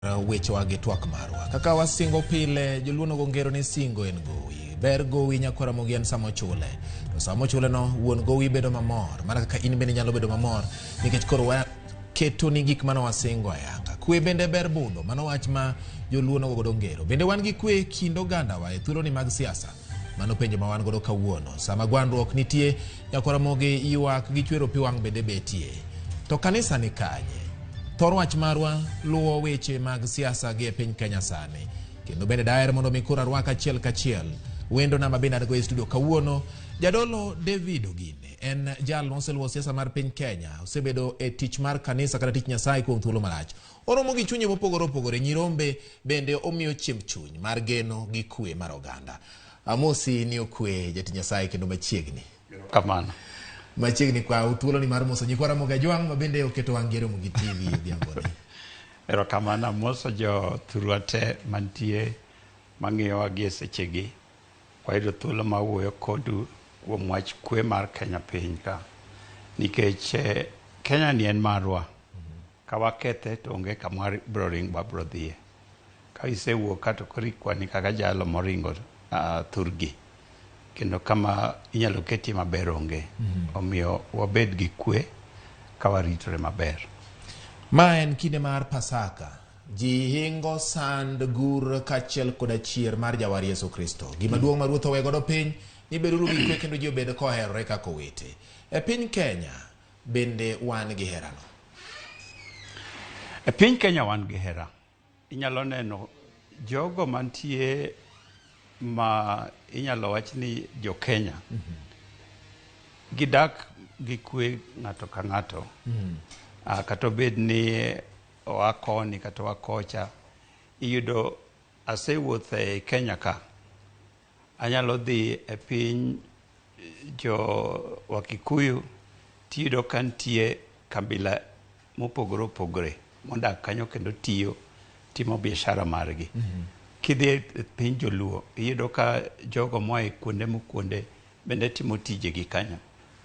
Weche wage Twak marwa kaka wasingo pile joluono gongero ni singo en gowi ber gowi nyako Ramogi en samo chule to samo chule no wuon gowi bedo mamor mana kaka in bende nyalo bedo mamor nikech koro wa keto ni gik mano wasingo ayanga kwe bende ber budho mano wach ma joluono godo ngero bende wan gi kwe kindo ganda wa e thuolo ni mag siasa mano penjo ma wan godo kawuono sama gwandruok nitie nyako Ramogi ywak gi chwero pi wang bende betie to kanisa ni kanye thor wach marwa luwo weche mag siasa gi e piny Kenya sani kendo bende daher mondo mi kura rwaka achiel kachiel wendo namba bende adgo e studio kawuono jadolo David Oginde en jal moseluwo siasa mar piny Kenya osebedo e tich mar kanisa kata tich Nyasaye kuom thuolo malach oromo gi chunye mopogore opogore nyirombe bende omiyo chiemb chuny mar geno gi kwe mar oganda amosi ni okwe jati Nyasaye kendo machiegni kamano machiegni kwa uthuolo ni mar moso nyikwa Ramogi Ajwang' ma bende oketo wangero Mugi TV diamboni. Ero kamano moso jo thurwate mantie mang'iyo wagi sechegi wayudo thuolo ma wuoyo kodu kuom wach kwe mar Kenya piny ka nikech Kenya ni en marwa ka wakethe to onge kama bro ring ba bro dhie ka isewuok ka to kori kwani kaka jalo moringo thurgi kendo kama inyalo ketie maber onge omiyo wabed gi kwe ka waritore maber. Ma en kinde mar Pasaka ji hingo sand gur kachiel koda chier mar jawar Yesu Kristo gima duong' ma Ruoth owe godo piny ni beduru gi kwe kendo ji obed koherore kaka owete e piny Kenya bende wan gi herano. E piny Kenya wan gi hera inyalo neno jogo mantie ma inyalo wach ni jo Kenya gidak gi kwe ng'ato ka ng'ato kata bed ni wakoni kata wakocha iyudo asewuotho e Kenya ka anyalo dhi e piny jo Wakikuyu tiyudo kantie kabila mopogore opogore mondak kanyo kendo tiyo timo biashara margi kidhi e piny joluo iyudo ka jogo moa e kuonde mokuonde bende timo tijegi kanyo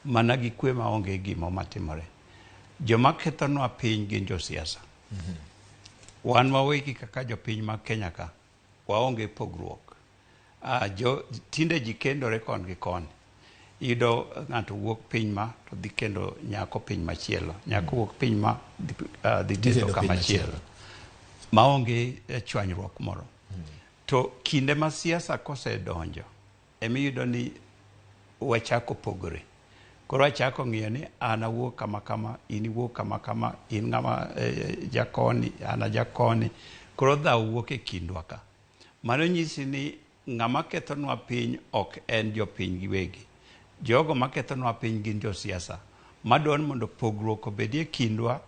mana gi kwe ma onge gimo matimore joma kethonwa piny gin jo siasa wan wawegi kaka jo piny ma Kenya ka waonge pogruok tinde ji kendore kon gi kon iyudo ng'ato wuok piny ma to dhi kendo nyako piny machielo nyako wuok piny ma dhi tedo kamachielo maonge chwanyruok moro to kinde ma siasa kosedonjo emiyudo ni wachako pogore koro wachako ng'iyo ni an awuok kama kama in iwuok kama kama in ng'ama jakoni ana jakoni koro dha wuok e kindwa ka mano nyisi ni ng'ama kethonwa piny ok en jo piny giwegi jogo makethonwa piny gin jo siasa madwaro mondo pogruok obedie e kindwa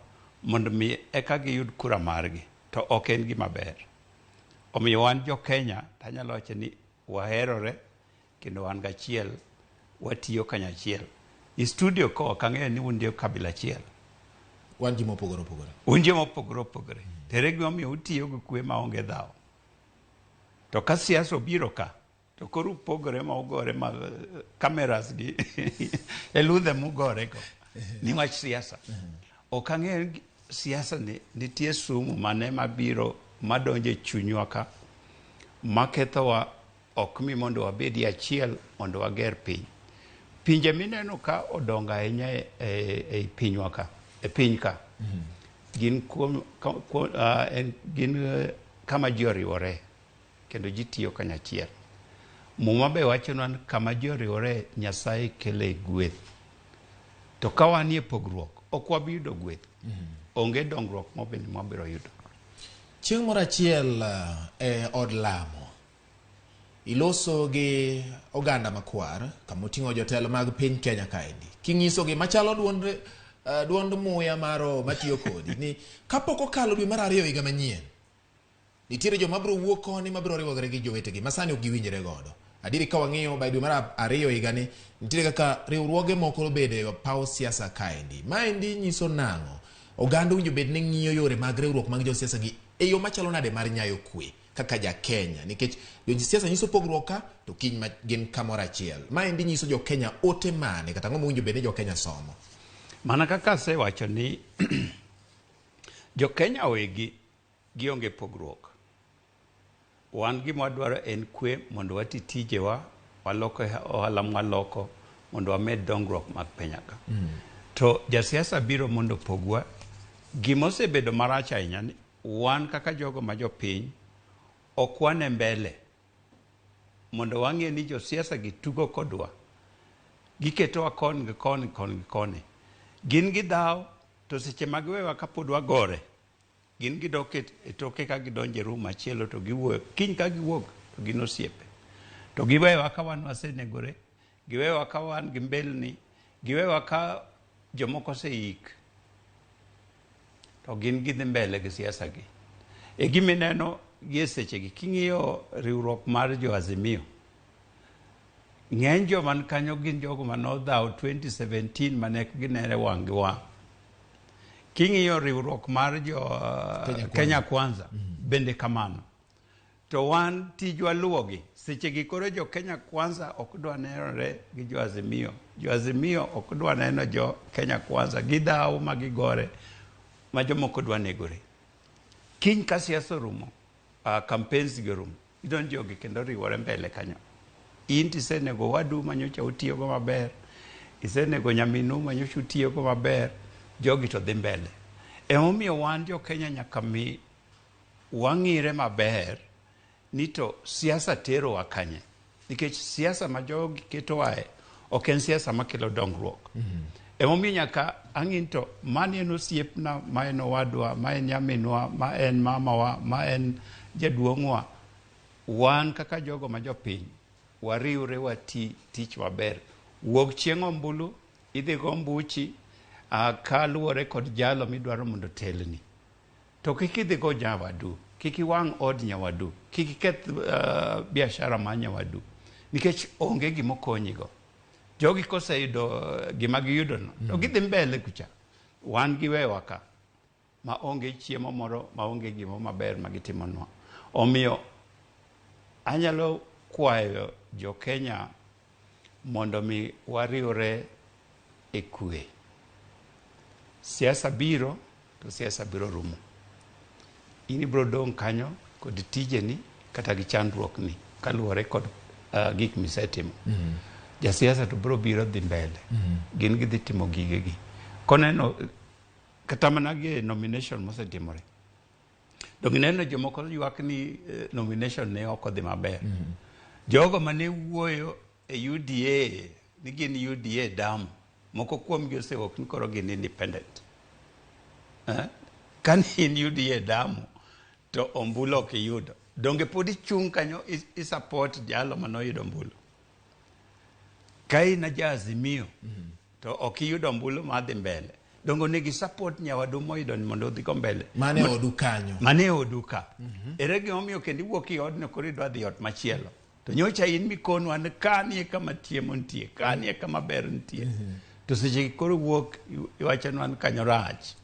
mondo mi eka giyud kura margi to ok en gima ber omiyo wan jo Kenya tanyalo wacho ni waherore kendo wan gachiel watiyo kanyachiel i studio ko kang'eyo ni un jo kabila achiel wan ji mopogore opogore un ji mopogore opogore tere gima omiyo utiyo gi kwe ma onge dhawo to ka siasa obiro ka to koro upogore ma ugore ma kameras gi e ludhe mugore go ni wach siasa ok ang'eyo siasa ni nitie sumu mane mabiro madonje chunywa ka makethowa ok mi mondo wabedi achiel mondo wager piny pinje mineno ka odonga ahinya e pinywa ka e piny ka gin gin kama ji oriwore kendo ji tiyo kanyachiel muma be wachonwa kama ji oriwore Nyasaye kele gweth to ka wanie pogruok ok wabiyudo gweth onge dongruok mabiro yudo. Chieng' moro achiel e od lamo iloso gi oganda makwar kama oting'o jotelo mag piny Kenya kaendi king'isogi machalo duond muya maro matiyo kodi ni kapok okalo dwe mar 2 higa manyien nitiere joma biro wuok koni mabiro riwore gi jowetegi masani ok giwinjore godo adiri ka wang'iyo by dwe mar 2 higa ni nitiere kaka riwruoge moko bede paw siasa kaendi maendi nyiso nang'o oganda winjo bed ni ng'iyo yore mag riwruok mag jo siasa gi e yo machalo nade mar nyayo kwe kaka ja Kenya nikech jo siasa nyiso pogruok ka to kiny ma gin kamoro achiel maendi nyiso jo Kenya ote mane kata ng'o winjo bed ni jo Kenya somo mana kaka sewacho ni jo Kenya wegi gionge pogruok. Wan gima wadwaro en kwe mondo wati tijewa, waloko ohala mwaloko mondo wamed dongruok mag Kenyaka. To jasiasa biro mondo pogwa. Gima osebedo marach ahinya ni wan kaka jogo ma jopiny ok wan e mbele mondo wang'e ni josiasa gi tugo kodwa. Giketowa koni gi koni koni gi koni. Gin gidhaw to seche magiwewa kapod wagore. Gin gidok e toke ka gidonje rum machielo to giwuoyo. Kiny ka giwuok to gin osiepe. To giwewa ka wan wasenegore. Giwewa ka wan gi mbelni. Giwewa ka jomoko seik. To gin gidhi mbele gi siasa gi. E gimineno gi seche gi. King'iyo riwruok mar jo Azimio. Ng'eny jo man kanyo gin jogo manodhaw 2017 manek ginere wang' gi wang'. King'iyo riwruok mar jo Kenya Kwanza bende kamano. To wan tijwa luwogi. Seche gi koro jo Kenya Kwanza ok dwa nenore gi jo Azimio. Jo Azimio ok dwa neno jo Kenya Kwanza. Gidhaw magigore ma jomoko dwa negore. Kiny ka siasa rumo, campaigns gi rumo, idonjo gi kendo riwore mbele kanyo. In tisenego wadu manyocha utiyogo maber, isenego nyaminu manyocha utiyogo maber, jogi to dhi mbele. Emomiyo wan jo Kenya nyaka mi wang'ire maber ni to siasa tero wa kanye. Nikech siasa ma jogi keto wae ok en siasa makelo dongruok. Emomiyo nyaka ang'in to mani en osiepna, ma en owadwa, ma en nyaminwa, ma en mamawa, ma en jaduong'wa. Wan kaka jogo ma jopiny wariwre wati tich maber. Wuog chieng' ombulu, idhi go ombuchi, kaluwore kod jalo midwaro mondo telni. To kik idhi go nyawadu, kik iwang' od nyawadu, kik iketh biashara ma nyawadu. Nikech onge gima okonyigo. Jogi koseyudo gima giyudo no, to gidhi mbele kucha. Wan giwewa ka, ma onge chiemo moro, ma onge gima maber ma gitimonwa. Omiyo anyalo kwayo jo Kenya mondo mi wariwre e kwe. Siasa biro, to siasa biro rumo. Ini biro dong kanyo kod tijeni kata gi chandruok ni kaluwore kod gik misetimo. Jasiasa to biro dhi mbele. Gin gidhi timo gigegi. Koneno kata mana gi nomination mosetimore. To gineno jomoko ywak ni nomination ne ok odhi maber. Jogo mane wuoyo e UDA, ni gin UDA damu, moko kuom gi osewuok ni koro gin independent. Kan in UDA damu to ombulu ok iyudo. Donge pod ichung' kanyo i-support jalo manoyudo ombulu. Ka in ja Azimio to ok iyudo ombulu madhi mbele. Dongo negi support nyawadu moyudo mondo odhi go mbele. Mane odu kanyo. Mane oduka. Ere gimomiyo kendo iwuok i odno koro idwa dhi ot machielo. To nyocha in mikonu an kanie kama chiemo nitie, kanie kama ber nitie. To seche koro wuok iwachano an kanyo rach.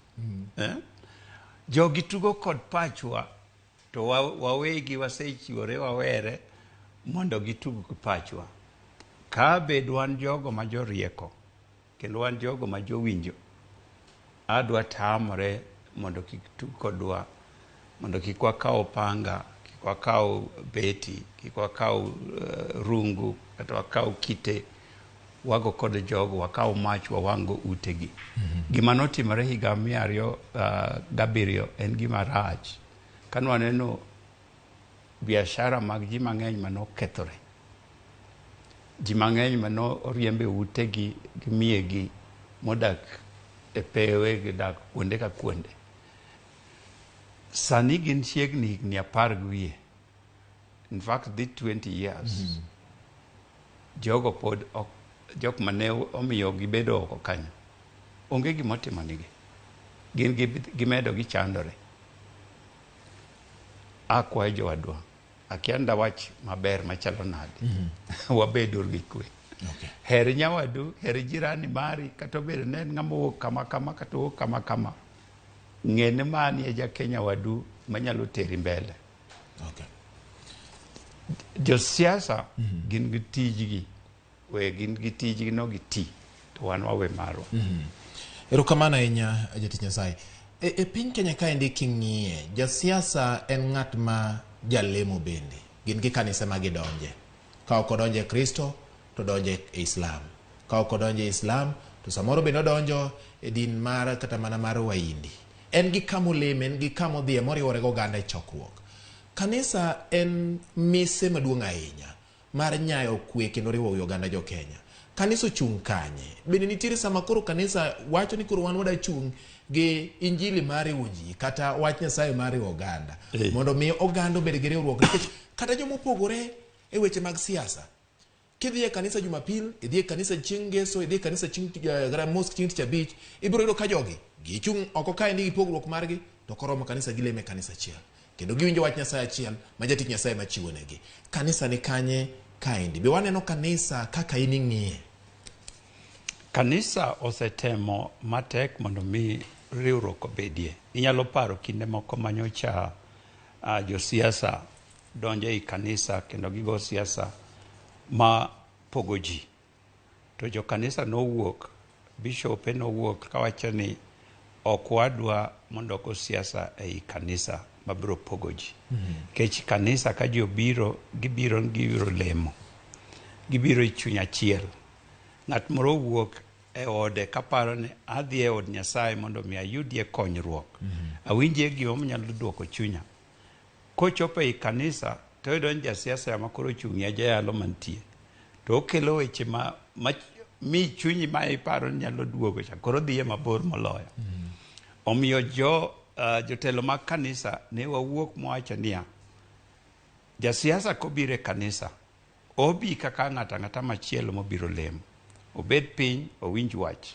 Jogi tugo kod pachwa to wawegi wasechiwore wawere mondo gitug kod pachwa. Ka bed wan jogo ma jorieko kendo wan jogo ma jowinjo, adwa tamore mondo kik tug kodwa, mondo kik wakaw panga, kik wakaw beti, kik wakaw rungu, kata wakaw kite, wago kod jogo, wakaw mach wawango utegi. Gima notimore higa 2007 en gima rach. Kan waneno biashara mag ji mang'eny manokethore. Ji mang'eny mano oriembe utegi gi miegi modak e pewe gidak kuonde ka kuonde. Sani gin chiegni higni 10 gi wiye. In fact, the 20 years. Jogo pod jok mane omiyo gibedo oko kanyo. Onge gimotimo nigi. Gin gimedo gichandore. Akwayo jowadwa. Akianda wach maber machalo nade. Wabedo gi kwe. Her nyawadu, her jirani mari, kata bedo ne ng'amo kama kama, kata kama kama. Ng'ene mani e ja Kenya wadu manyalo teri mbele. Jo siasa gin gi tijgi. We gin gi tijgi no gi ti. To wan wawe marwa. Erokamano ahinya Jatich Nyasaye. E piny Kenya kaendi king'iye, jasiasa en ng'at ma jalemo bende. Gin gi kanisa ma gidonje. Ka ok odonje e Kristo, to donje e Islam. Ka ok odonje e Islam, to samoro bende odonjo e din mar kata mana mar Waindi. En gi kamo leme, en gi kamo dhie moriwore go oganda e chokruok. Kanisa en mise maduong' ahinya mar nyayo kwe kendo riwo wi oganda jo Kenya. Kanisa ochung' kanye? Bende nitiere sama koro kanisa wacho ni koro wan wada chung' gi injili mar riwo ji kata wach Nyasaye mar riwo oganda mondo mi oganda obed gi riwruok, nikech kata joma opogore e weche mag siasa. Kidhi e kanisa Jumapil, idhi e kanisa chieng' Ngeso, idhi e kanisa chieng' Mosque chieng' Tich Abich, ibiro yudo ka jogi gichung' oko kae ndi gi pogruok margi, to koromo kanisa gileme kanisa achiel. Kendo giwinjo wach Nyasaye achiel ma jatich Nyasaye machiwo negi. Kanisa ni kanye kaendi? Be waneno kanisa kaka in ing'iye? Kanisa osetemo matek mondo mi riwruok obedie. Inyalo paro kinde moko manyocha josiasa donjo e kanisa kendo gigo siasa ma pogo ji. To jo kanisa nowuok, bishop nowuok kawacho ni ok wadwa mondo go siasa e kanisa mabiro pogo ji. Kech kanisa ka ji obiro, gibiro lemo. Gibiro chuny achiel. Ng'at moro wuok e ode kaparo ni adhi e od Nyasaye mondo mi ayudie konyruok. Awinje gima manyalo duoko chunya. Kochopo e kanisa, to yudo ni jasiasa ma koro chung' jayalo mantie. To okelo weche ma mi chunyi ma iparo ni nyalo duogo cha. Koro dhiye mabor moloyo. Omiyo jotelo mag kanisa ne wawuok mwacho niya, jasiasa kobiro e kanisa, obi kaka ng'ata machielo mobiro lemo. Obed piny, owinj wach.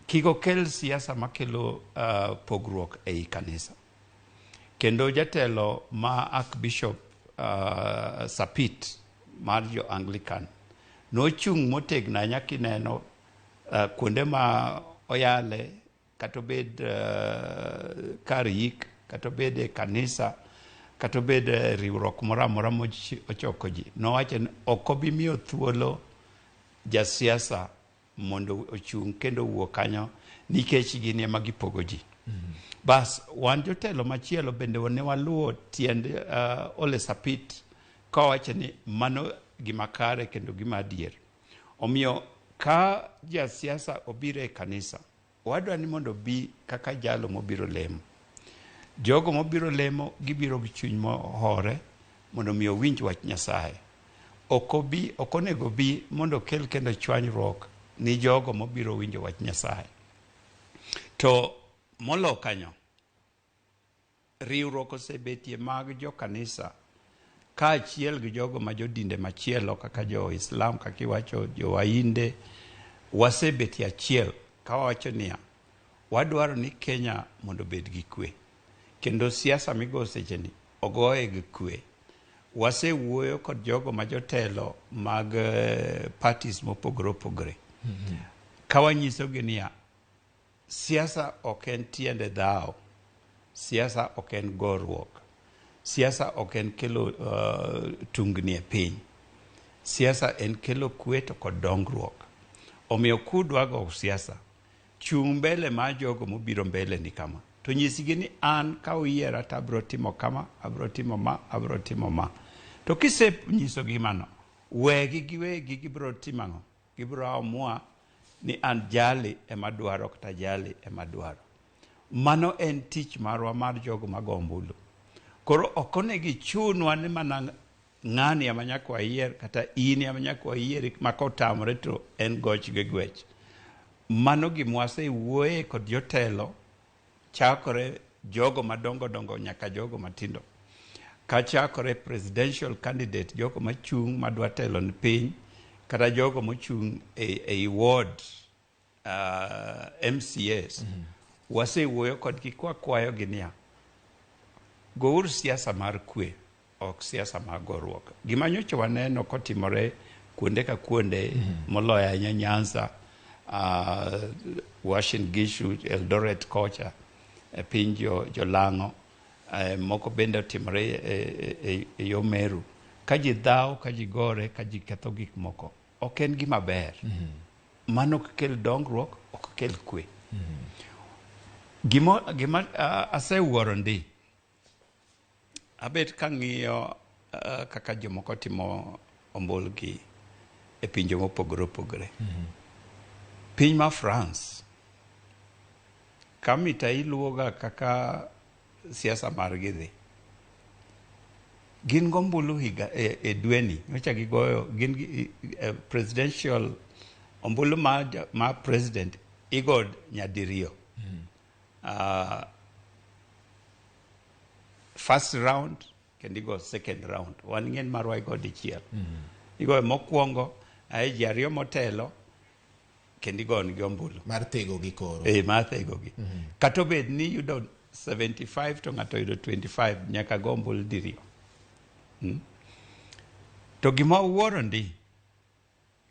Kik okel siasa makelo pogruok ei kanisa. Kendo jatelo ma Archbishop Sapit mar jo Anglican nochung' motegna nyaki neno kuonde ma oyale, kata obed kar yik, kata obed e kanisa, kata obed riwruok moro amora mochoko ji. Nowacho ni ok obi miyo thuolo jasiasa mondo ochung' kendo wuok kanyo nikech gin ema gipogo ji. Bas wan jotelo machielo bende ne waluwo tiend Ole Sapit kawacho ni mano gima kare kendo gima adier. Omiyo ka jasiasa obiro e kanisa, wadwa ni mondo bi kaka jalo mobiro lemo. Jogo mobiro lemo gibiro gi chuny mohore mondo mi owinj wach Nyasaye. Okonego bi mondo kel kendo chwanyruok ni jogo mobiro winjo wach Nyasaye. To molo kanyo, riwruok osebetie mag jo kanisa ka achiel gi jogo ma jodinde machielo kaka jo Islam, kaka iwacho jo Wainde, wasebetie achiel ka wacho niya, wadwaro ni Kenya mondo bed gi kwe. Kendo siasa migo secheni ogoye gi kwe. Wasewuoyo kod jogo ma jotelo mag parties mopogore opogore. Kawanyiso gi niya, siasa ok en tiende dhao, siasa ok en gorruok, siasa ok en kelo tungni e piny, siasa en kelo kwe to kod dongruok. Omiyo kudwa go siasa, chung' mbele ma jogo mobiro mbele ni kama. To nyisigi ni an ka uyiera to abro timo kama, abro timo ma. To kise nyiso gimano, wegi giwegi gibro timang'o, gibro amua ni an jali ema dwaro kata jali ema dwaro. Mano en tich marwa mar jogo magombulu. Koro okonegi chunwa ni mana ng'ani ema nyaka wayier kata in ema nyaka wayier makotamre to en goch gi gwech. Mano gimwase wuoye kod jotelo chakore jogo madongo nyaka jogo matindo. Kachakore presidential candidate, jogo machung' madwa telo ni piny, kata jogo mochung' e ward MCAs. Wasewuoyo kod kwayo ginia, gour siasa mar kwe, ok siasa mar gorruok. Gima nyocha waneno kotimore kuonde ka kuonde, moloyo ahinya Nyanza, Uasin Gishu, Eldoret kocha, piny Jolang'o, moko bende otimore e yo Meru. Ka ji dhao, ka ji gore, ka ji ketho gik moko, ok en gima ber. Mano ok kel dongruok, ok kel kwe. Gima asewuoro ndi. Abet kang'iyo kaka jomoko timo ombulgi e pinje mopogore opogore. Piny ma France, kamita iluoga kaka siasa margi dhi. Gin gombulu higa e dweni, nyocha gigoyo, gin presidential ombulu ma president igod nyadiriyo. First round, kendo igo second round. Wan ng'en marwa igo dichiel. Igo mokwongo, ae ji ariyo motelo, kendo igo nigi ombulu. Mar tego gi koro. Mar tego gi. Kato bed ni yudo 75 to ng'ato yudo 25 nyaka go ombulu diriyo. To gima wuoro ndi,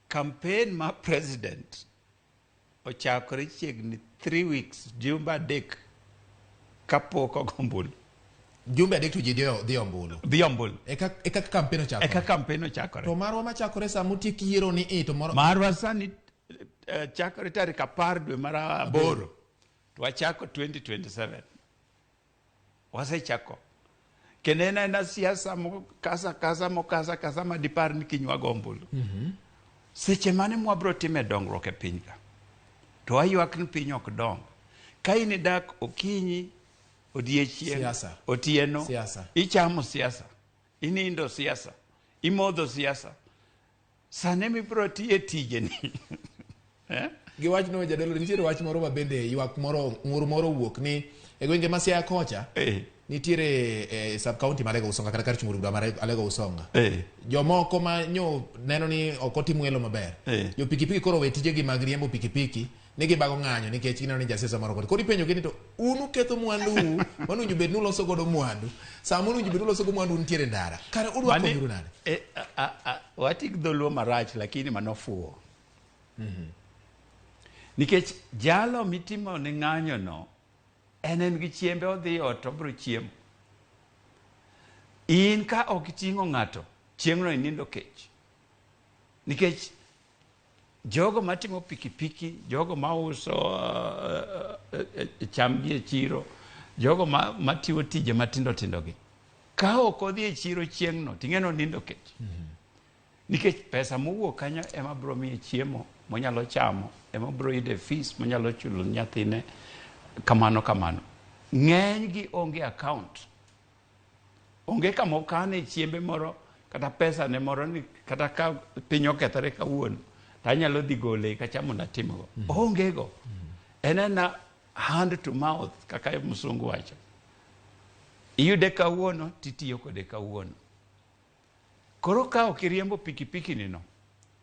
campaign ma president ochakore chiegni 3 weeks, jumbe adek kapok ogo ombulu. Jumbe adek to ji dhi ombulu. Dhi ombulu. Eka campaign ochakore. Eka campaign ochakore. To marwa machakore sa mutiek yiero ni to moro. Marwa sani chakore tarik 10 dwe mar 8. To wachako 2027. Wasechako. Kenena na siasa mokasa ma dipar ni kinywago ombulu. Seche mane mwabro time dongruok e piny ka. To ayuak ni piny ok dong. Ka in dak okinyi, odiechieng, otieno, ichamo siasa, inindo siasa, imodho siasa. Sane mibro tiye tijeni. Giwach no jadolo nitiere wach moro ma bende ywak moro ng'ur moro wuok ni e gwenge ma Siaya kocha. Nitiere sub county ma Alego Usonga kata kar chunguru ma Alego Usonga. Jomoko ma nyo neno ni ok otim welo maber. Jo pikipiki koro we tije gi mag riembo pikipiki ne gibago ng'anyo nikech gineno ni jasiasa moro kod. Koro ipenjo gini to unu ketho mwandu, manu jubed nuloso godo mwandu. Sama unu jubed nuloso godo mwandu nitiere ndara. Kare udwa konyo nade? Watik dholuo marach lakini manofuo. Nikech jalo mitimo ni ng'anyo no, en gi chiembe odhi ot obro chiemo. In ka ok iting'o ng'ato, chieng'no inindo kech. Nikech jogo matimo pikipiki, jogo mauso chamgi e chiro, jogo matiwo tije matindo tindogi. Ka ok odhi e chiro chieng'no, ting'eno nindo kech. Nikech pesa mowuok kanyo ema bro miye chiemo monyalo chamo, ema bro yude fees monyalo chulo nyathine. Kamano. Ng'eny gi onge account. Onge kama okane chiembe moro, kata pesa ne moro ni kata ka piny okethore kawuono. Tanyalo dhi gole kachamo natimogo. Onge go. Enena hand to mouth, kaka musungu wacho. Iyude kawuono, titiyo kode kawuono. Koro ka okiriembo pikipiki nino,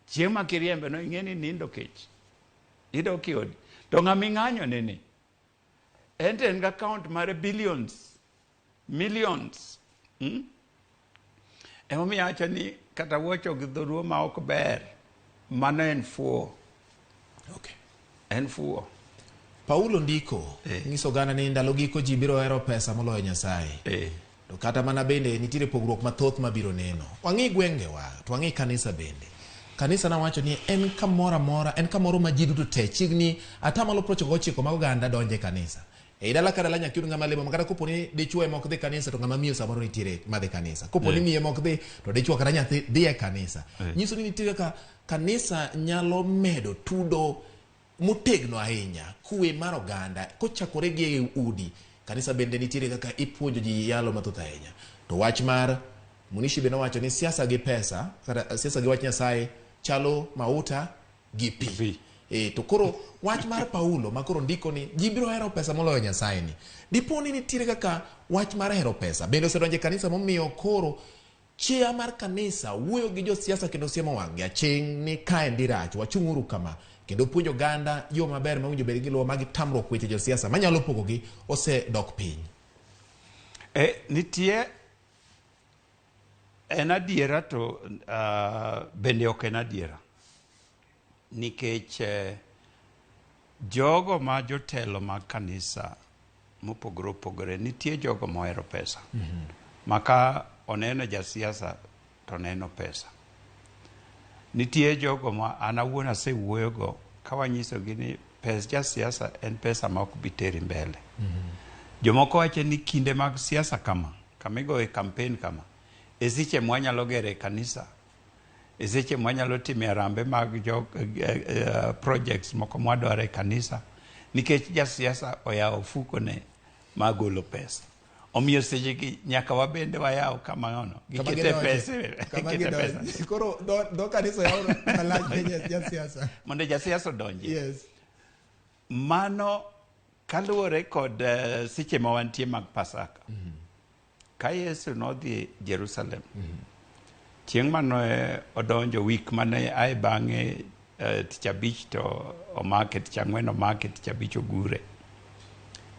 chieng' ma kiriembe no ing'eni nindo kech. Ido kiodi. To ng'ami ng'anyo nene. Ente en account mare billions, millions. Emo mi acha ni kata wocho gi dholuo ma ok ber. Mano en fuo. Okay. En fuo. Paulo ndiko, ngiso gana ni ndalo giko ji biro hero pesa moloyo Nyasaye. To kata mana bende nitiere pogruok mathoth mabiro neno. Wang'i gwenge wa, to wang'i kanisa bende. Kanisa na wacho ni en kamoro ma ji duto te chigni atamalo 99 mag oganda donje kanisa. Idala kadala nyakiru ngama lebo makata kuponi dichwo mok dhi kanisa to ngama miyo samoro nitiere madhe kanisa. Kuponi miye mok dhi to dichwo kata nyathi dhi e kanisa. Nyiso ni nitiere ka kanisa nyalo medo tudo mutegno ahinya kuwe mar oganda kochakore gi udi. Kanisa bende nitiere kaka ipuonjo ji yalo mathoth ahinya. To wach mar Munishi beno wacho ni siasa gi pesa, kata siasa gi wach Nyasaye chalo mauta gi pi. To koro wach mar Paulo makoro ndiko ni ji biro hero pesa moloyo Nyasaye ni. Diponi nitiere kaka wach mar hero pesa. Bende osedonje kanisa momiyo koro chia mar kanisa wuoyo gi jo siasa kendo siemo wang'e aching' ni kae ndirach wachung'uru kama kendo puonjo ganda yo maber ma winjo bed gi luwo magi tamruok weche jo siasa manyalo pogogi osedok piny. Nitie en adiera to bende ok en adiera. Nikech jogo ma jotelo mag kanisa mopogore opogore nitie jogo mohero pesa. Maka oneno ja siasa to neno pesa. Nitie jogo ma an awuon asewuoyogo ka wanyisogi ni pes ja siasa en pesa ma ok biteri mbele. Jomoko wacho ni kinde mag siasa kama igoe campaign kama, esiche mwanyalo gere kanisa, esiche mwanyalo time arambe mag projects moko mwadware kanisa, nikech ja siasa oyawo fuko ne magolo pesa. Omiyo seche nyaka wabende wayaw kama nono gikete pesa koro do kanisa yaw malach ja siasa mondo ja siasa donje. Yes. Mano kaluwore kod seche ma wantie mag Pasaka. Ka Yesu nodhi Jerusalem. Chieng' mano odonjo wik mane ae bang'e tich abich to omake, tich ang'wen omake, tich abich ogure.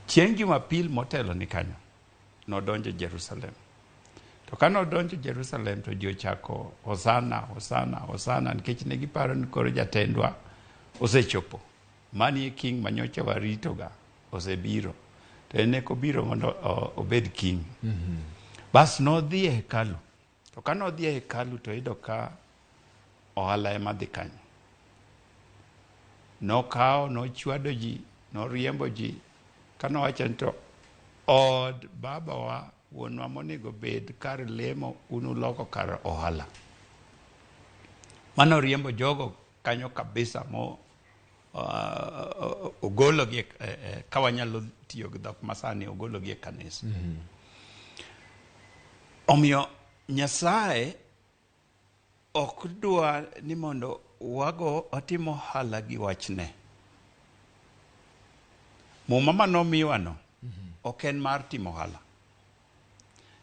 Chieng' Jumapil motelo ni kanyo nodonjo Jerusalem. To ka nodonjo Jerusalem to ji ochako hosana, hosana, hosana, nikech ne giparo ni koro jatendwa osechopo. Mani e king manyocha waritoga osebiro. To ene kobiro mondo obed king. Bas nodhi e hekalu. To ka nodhi e hekalu to ido ka ohala ema dhi kanyo. Nokao, nochwado ji, noriembo ji. Ka nowacho ni to od babawa wuonwa monego bed kar lemo unuloko kar ohala. Mano riembo jogo kanyo kabisa mo ogologi kawanyalo tiyo gi dhok masani, ogologi e kanisa. Omiyo Nyasaye ok dwa ni mondo wago otimo ohala gi wachne. Muma manomiwa no ok en mar timo ohala.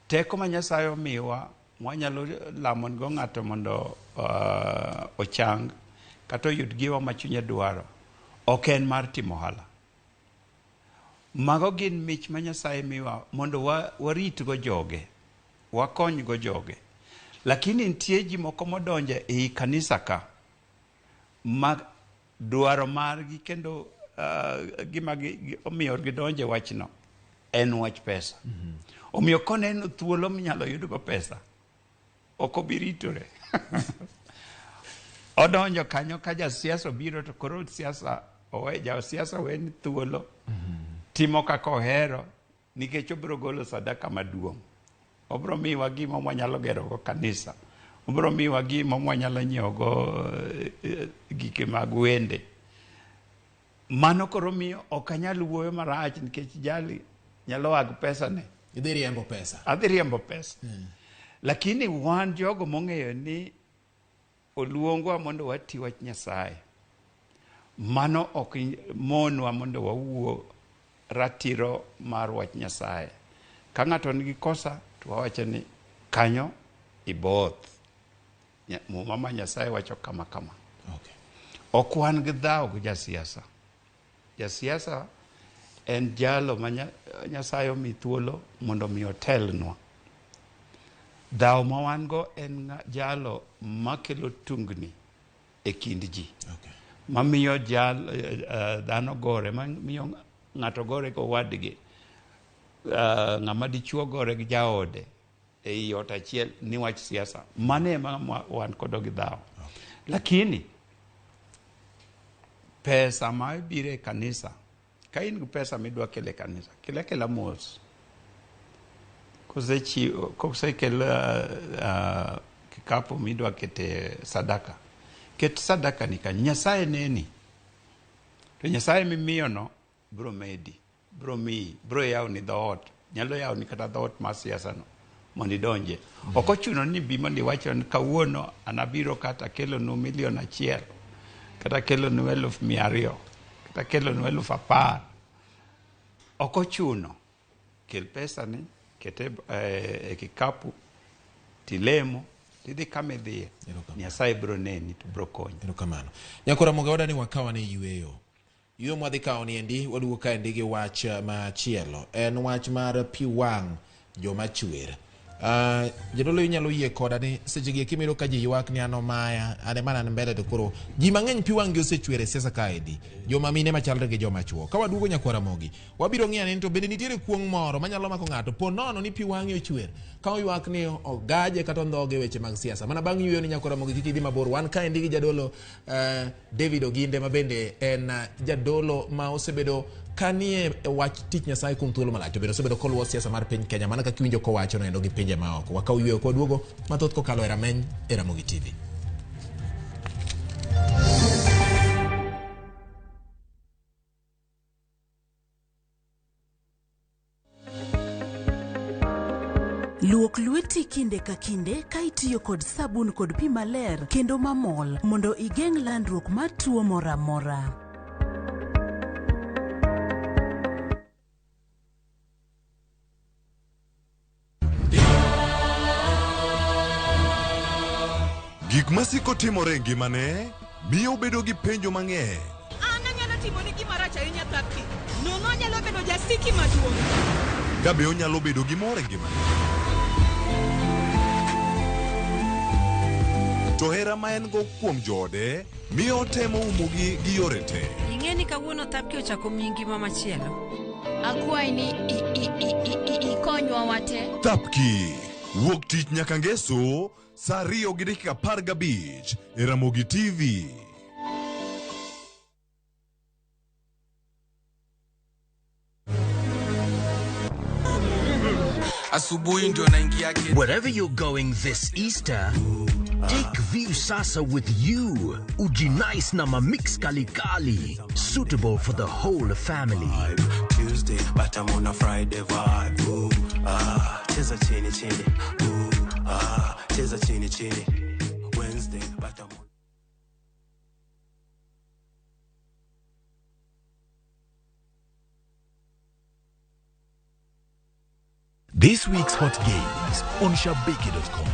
Teko ma Nyasaye omiwa mwanyalo lamon go ng'ato mondo ochang kata oyud giwa ma chunye dwaro, ok en mar timo ohala. Mago gin mich ma Nyasaye miwa mondo warit go joge, wakony go joge. Lakini nitie ji moko modonje e kanisa ka ma dwaro margi kendo gima omiyo gidonje wachno en wach pesa. Omiyo koneno thuolo minyalo yudo pesa ok obiritore. Odonjo kanyo ka ja siasa obiro to koro siasa ja siasa wen thuolo timo kaka ohero, nikech obiro golo sadaka maduong'. Obiro miwa gima mwanyalo gero go kanisa. Obiro miwa gima mwanyalo nyiewo go gike mag wende. Mano koro miyo ok anyal wuoyo marach nikech jali nyalo wag pesa ne. Idhi riembo pesa. Adhi riembo pesa. Lakini wan jogo mong'eyo ni oluongwa mondo wati wach Nyasaye. Mano ok monwa mondo wawuo ratiro mar wach Nyasaye. Ka ng'ato nigi kosa to wawacho ni kanyo iboth. Muma Nyasaye wacho kama kama. Okay. Ok wan gi dhaw gi ja siasa. Ja siasa en jalo ma Nyasaye omi thuolo mondo mi otelnwa. Dhaw ma wan go en jalo makelo tungni e kind ji. Okay. Mamiyo dhano gore, mamiyo ng'ato gore go wadgi. Ng'ama dichuo gore gi jaode e i ot achiel ni wach siasa. Mane ma wan kodo gi dhaw. Okay. Lakini pesa ma bire kanisa, ka in gi pesa midwa kele kanisa, kela mos. Kose kela kikapu midwa kete sadaka. Ket sadaka ni kanyo. Nyasaye neni. To Nyasaye mimiyo no bro medi, bro mi, bro yaw ni dhoot. Nyalo yaw ni kata dhoot ma siasa no mondo idonje. Ok ochuno ni bi mondo iwacho ni kawuono anabiro kata kelo nu $1,000,000, kata kelo nu 200,000, kata kelo nu 10,000. Ok ochuno. Kel pesa ni kete e kikapu tilemo tidhi kama idhiye. Nyasaye bro neni to bro konyi. Erokamano. Nyakora Ramogi wadani wakawa ni yueyo. Yueyo mwadhi kawo ni endi wadugo ka endi gi wach machielo. En wach mar pi wang' joma chwer. Jadolo inyalo yie koda ni seche gi kimiro ka ji ywak ni ano maya ane mana mbele to koro ji mang'eny pi wang'gi osechwere siasa kaedi joma mine machalre gi joma chuo ka waduogo nyakwa Ramogi wabiro ng'iyo ni to bende nitiere kuong' moro manyalo mako ng'ato po nono ni pi wang'e ochwer ka oywak ni ogaje kata ondhoge weche mag siasa mana bang' yweyo ni nyakwa Ramogi kik idhi mabor wan kaendi gi jadolo David Oginde ma bende en jadolo ma osebedo kanie wach tich Nyasaye kuom thuolo malach to bende osebedo koluwo siasa mar piny Kenya mana kaka iwinjo kowacho no endo gi pinje maoko wakaw yweyo kodwogo mathoth kokalo e Rameny e Ramogi TV. Luok lweti kinde ka kinde ka itiyo kod sabun kod pi maler kendo mamol mondo igeng' landruok mar tuo moro amora. Gik masiko timore ngimane miyo bedo gi penjo mang'eny. An anyalo timo ni gima rach ahinya Twak. Nono anyalo bedo jasiki maduong'. Kabe onyalo bedo gi mor e ngimane. To hera ma en go kuom joode miyo otemo umogi gi yore te. Ing'e ni kawuono Twak ochako miyi ngima machielo. Akwayi ni ikonywa wate. Twak wuok tich nyaka ngeso saa 2:15 e Ramogi TV. Wherever you're going this Easter, take View Sasa with you. Uji nice na mamix kali kali, suitable for the whole family. Tuesday, but I'm on a Friday vibe. Ooh, cheza chini chini. Ooh, cheza chini chini. Wednesday, but I'm on. This week's hot games on Shabiki.com.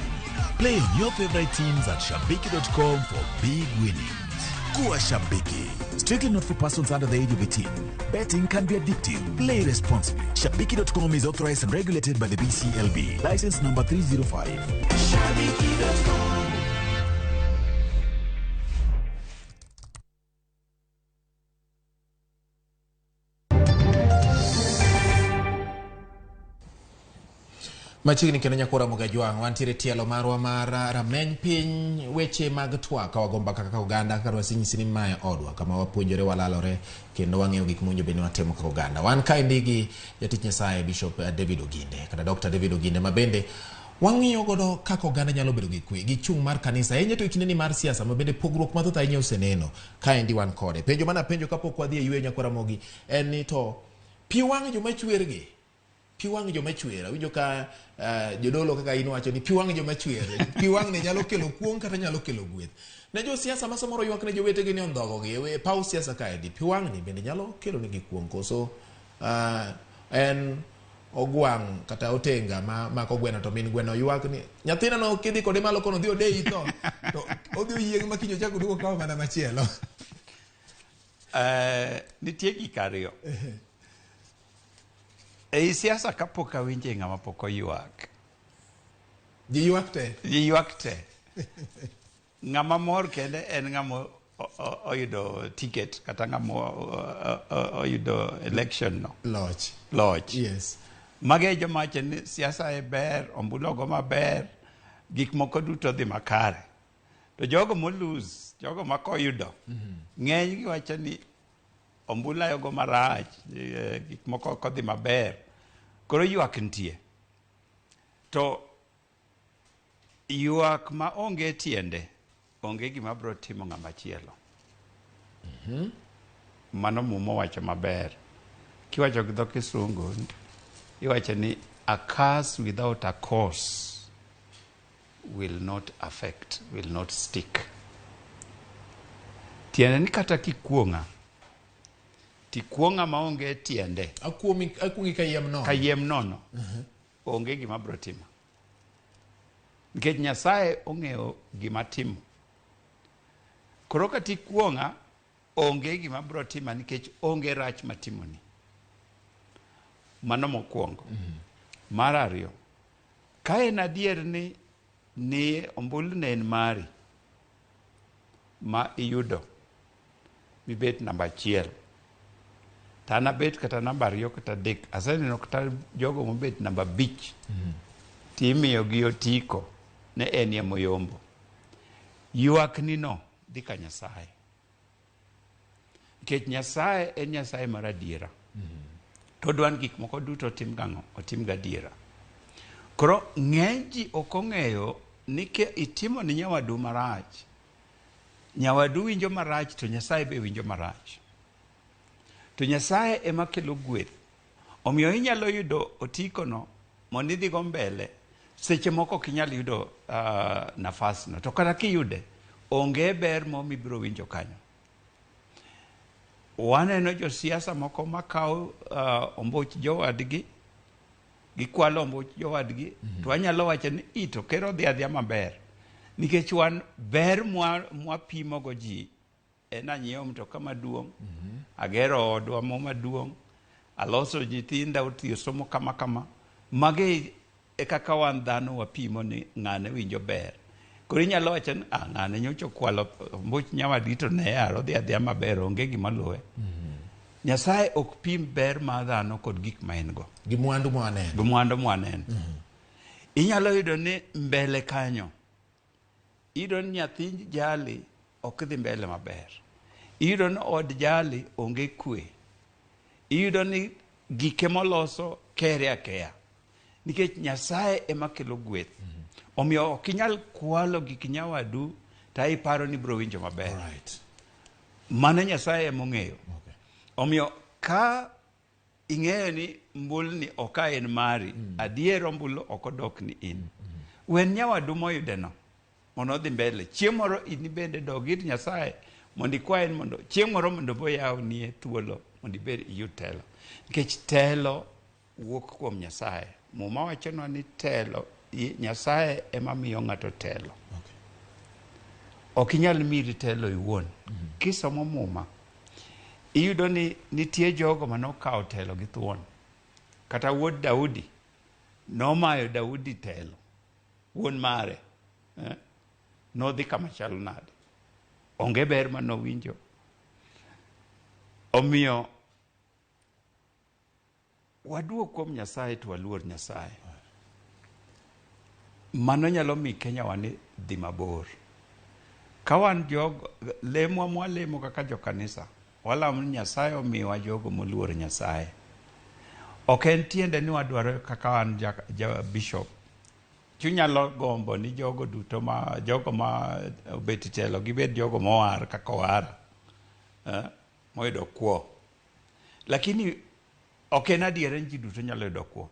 Play your favorite teams at Shabiki.com for big winnings. Kuwa Shabiki. Strictly not for persons under the age of 18. Betting can be addictive. Play responsibly. Shabiki.com is authorized and regulated by the BCLB. License number 305. Shabiki.com. Machiegni kendo nyakwa Ramogi jwang' wantiere tielo marwa mar Rameny piny weche mag Twak ka wagomba kaka oganda kaka wasinyisi ni mae odwa kama wapuonjore walalore kendo wang'eyo gik mowinjo bende watimo kaka oganda. Wan kaendi gi jatich Nyasaye Bishop David Oginde kata Dr. David Oginde ma bende wang'iyo godo kaka oganda nyalo bedo gi kwe gi chung' mar kanisa ahinya to ikinde ni mar siasa ma bende pogruok mathoth ahinya oseneno kaendi wan kode. Penjo mana penjo kapok wadhi e yweyo nyakwa Ramogi en ni to pi wang' joma chwergi pi wang' joma chwera winjo ka jodolo kaka in wacho ni pi wang' joma chwera pi wang' ne nyalo kelo kuong kata nyalo kelo gweth ne jo siasa ma samoro ywak ne jowetegi ni ondhogo gi e paw siasa kaendi pi wang' ni bende nyalo kelo negi kuong koso en ogwang' kata otenga ma mako gweno to min gweno ywak ni nyathina no kidhi kode malo kono dhi odei to odhi oyieng' makinyo chako duogo kawo mana machielo. Nitie gik ariyo. E siasa kapok awinje ng'ama pok oywak. Ji ywak te. Ji ywak te. Ng'ama mor kende en ng'ama oyudo ticket kata ng'ama oyudo election no. Loch. Yes. Mage joma wacho ni siasa e ber, ombulu go maber, gik moko duto dhi makare. To jogo molose, jogo makoyudo, ng'eny gi wacho ni ombula yogo marach, gik moko kodhi maber. Koro ywak nitie. To ywak ma onge tiende, onge gima bro timo ng'ama chielo. Mano mumo wacho maber. Kiwacho gi dho Kisungu, iwacho ni a curse without a cause will not affect, will not stick. Tiende ni kata kikuonga maonge tiende. Akuongi kayiem nono. Kayiem nono. Onge gima bro timo. Nikech Nyasaye ong'eyo gima timo. Koro ka tikuonga onge gima bro timo nikech onge rach matimoni. Mano mokwongo. Mar ariyo, ka en adier ni ombulu ne en mari ma iyudo mibet namba 1 tana bet kata namba 2 kata 3 aseneno kata jogo mobet namba 5 timiyo gi otiko ne en ya moyombo yuak ni no dhi ka Nyasaye nikech Nyasaye en Nyasaye mar adiera to dwan gik moko duto tim gang'o otim gadiera. Koro ng'eny ji ok ong'eyo ni ke itimo ni nyawadu marach, nyawadu winjo marach to Nyasaye be winjo marach, to Nyasaye ema kelo gweth. Omiyo inyalo yudo otiko no mondo idhi go mbele, seche moko ok inyal yudo nafas no, to kata kiyude onge ber mibiro winjo kanyo. Waneno jo siasa moko makawo ombuch jowadgi, gikwalo ombuch jowadgi, to anyalo wacho ni ito kero dhi adhiya maber, nikech wan ber mwapimo go ji en anyiewo mtoka maduong', agero odwa maduong', aloso nyithinda otiyo somo kama, mage e kaka wan dhano wapimo ni ng'ane winjo ber. Koro inyalo wacho ni ng'ane nyocha kwalo ombuch nyawadgi to ne aro dhi adhiya maber, onge gima luwe. Nyasaye ok pim ber ma dhano kod gik ma en go. Gi mwandu mwaneno. Inyalo yudo ni mbele kanyo, iyudo ni nyathi jali ok dhi mbele maber. Iyudo ni od jali onge kwe. Iyudo ni gike moloso kere akeya. Nikech Nyasaye ema kelo gweth. Omiyo ok inyal kwalo gik nyawadu ta iparo ni biro winjo maber. Right. Mano Nyasaye ema ong'eyo. Omiyo ka ing'eyo ni mbulni ok en mari, adier ombulu ok odok ni in. Wen nyawadu moyudeno mondo odhi mbele. Chieng' moro in bende dog ir Nyasaye mondo ikwaye mondo chieng' moro mondo boyaw nie thuolo mondo ibed iyud telo. Nikech telo wuok kuom Nyasaye. Muma wachonwa ni telo, Nyasaye ema miyo ng'ato telo. Ok inyal miri telo iwuon. Kisomo muma, iyudo ni nitie jogo manokawo telo gi thuon. Kata wuod Daudi nomayo Daudi telo, wuon mare nodhi kama chal nade, onge ber manowinjo. Omiyo waduok kuom Nyasaye to waluor Nyasaye. Mano nyalo mi Kenya wani dhi mabor. Kawan jogo lemo mwalemo kaka jo kanisa, walamo ni Nyasaye omiwa jogo moluor Nyasaye. Ok en tiende ni wadwaro kaka wan ja bishop. Chunyalo gombo ni jogo duto jogo ma obet telo gibed jogo mowar kaka owar. Moyudo kwo. Lakini ok en adier ni ji duto nyalo yudo kwo.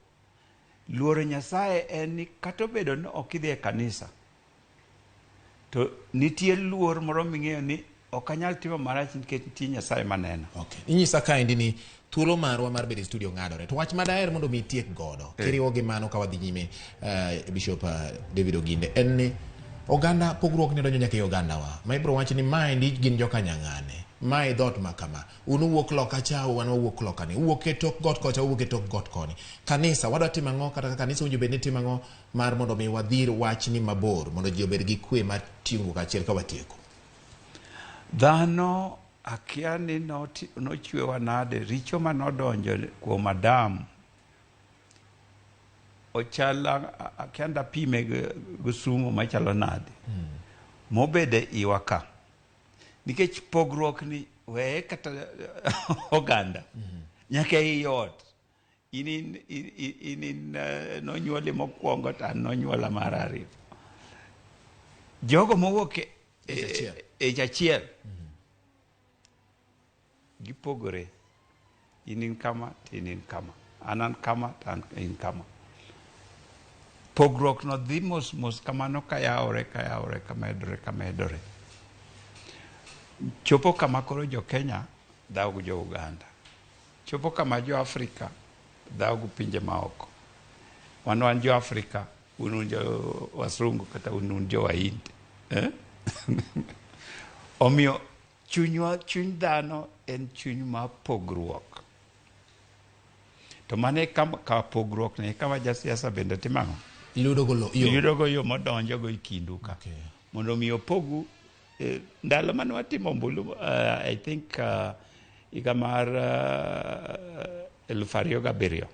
Luoro Nyasaye en ni kata obedo ni ok idhi e kanisa, to nitie luor moro ming'eyo ni ok anyal timo marach nikech nitie Nyasaye maneno. Okay. Inyisa kaendi ni thuolo marwa mar bedo e studio ng'adore. To wach madaher mondo mi tiek godo, kiriwo gi mano ka wadhi nyime Bishop David Oginde, en ni oganda pogruok ni donjo nyaka i oganda wa. Ma ibro wacho ni maendi gin joka nyang'ane. Mae dhot makama. Unu wuok loka cha, wan wuok loka ni. Uwuok e tok got kocha, uwuok e tok got koni. Kanisa, wadwa timo ang'o kata kanisa unjo bed ni timo ang'o mar mondo mi wadhir wach ni mabor, mondo ji obed gi kwe mar ting'o kachiel ka watieko. Dhano akia ni nochwewa nade, richo manodonjo kuom Adam ochala akianda pime gusumo machalo nade. Mobede iwaka. Nikech pogruok ni we kata oganda. Nyaka iyot. Inin nonyuole mokwongo ta nonyuola mar ariyo. Jogo mowuok e jachiel. Gipogore. Inin kama, tinin kama. Anan kama, tan in kama. Pogruok no dhi mos kamano kayawore kamedore. Chopo kama koro jo Kenya dhaw jo Uganda. Chopo kama jo Afrika dhaw pinje maoko. Wan jo Afrika, unun jo wasungu kata unun jo Wahindi. Omiyo chuny dhano en chuny ma pogruok. To mane ka pogruok ne kama ja siasa bende timang'o. Yudo go yo modonjo go ikindu ka. Mondo mi opogu ndalo mane watimo ombulu I think higa mar 2007.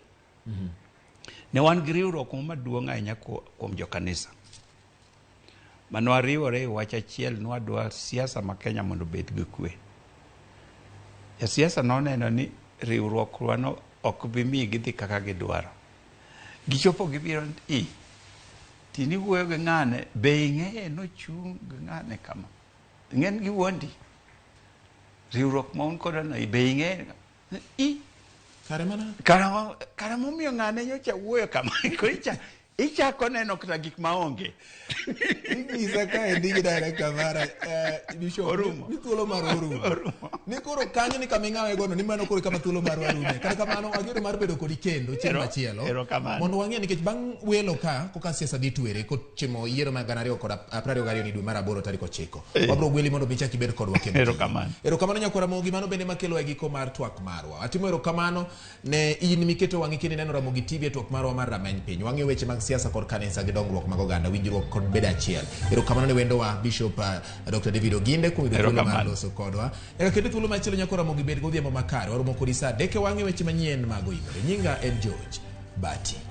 Ne wan gi riwruok maduong' ahinya kuom jokanisa. Manwariwore wach achiel nwadwa siasa ma Kenya mondo obed gi kwe. Ya siasa noneno ni riwruok wano ok bi mi gidhi kaka gidwaro. Gichopo gibiro tini wuoyo gi ng'ane be ing'eye nochung' gi ng'ane kama. Ng'en gi wondi. Riwruok ma un koda no be ing'eye Kara momiyo ng'ane nyocha wuoyo kama. Ichako neno kata gik maonge. Igisa ka endigi director mara Bishop ni thuolo mar orumo. Ni koro kanyo ni kama ing'awe gono ni mano koro kama thuolo mar warume. Kata kamano agero mar bedo kodi kendo chieng' machielo. Mondo wang'e nikech bang' welo ka koka siasa dhi twere kochimo yiero mag 2022 ni dwe mar 8 tarik 9. Wabro gweli mondo bichaki bed kodwa kendo. Erokamano nyakwa Ramogi mano bende makelo e giko mar twak marwa. Atimo erokamano ne in miketo wang'i kini neno Ramogi TV twak marwa mar Rameny Piny. Wang'e weche mag siasa kod kanisa gi dongruok mag oganda winjruok kod bedo achiel. Erokamano ne wendo wa Bishop Dr. David Oginde kuom thuolo mar loso kodwa. Kendo thuolo machielo nyakwa Ramogi bed godhiambo makare waromo kodi sa deke wang'e weche manyien mag oyimore. Nyinga en George Bati.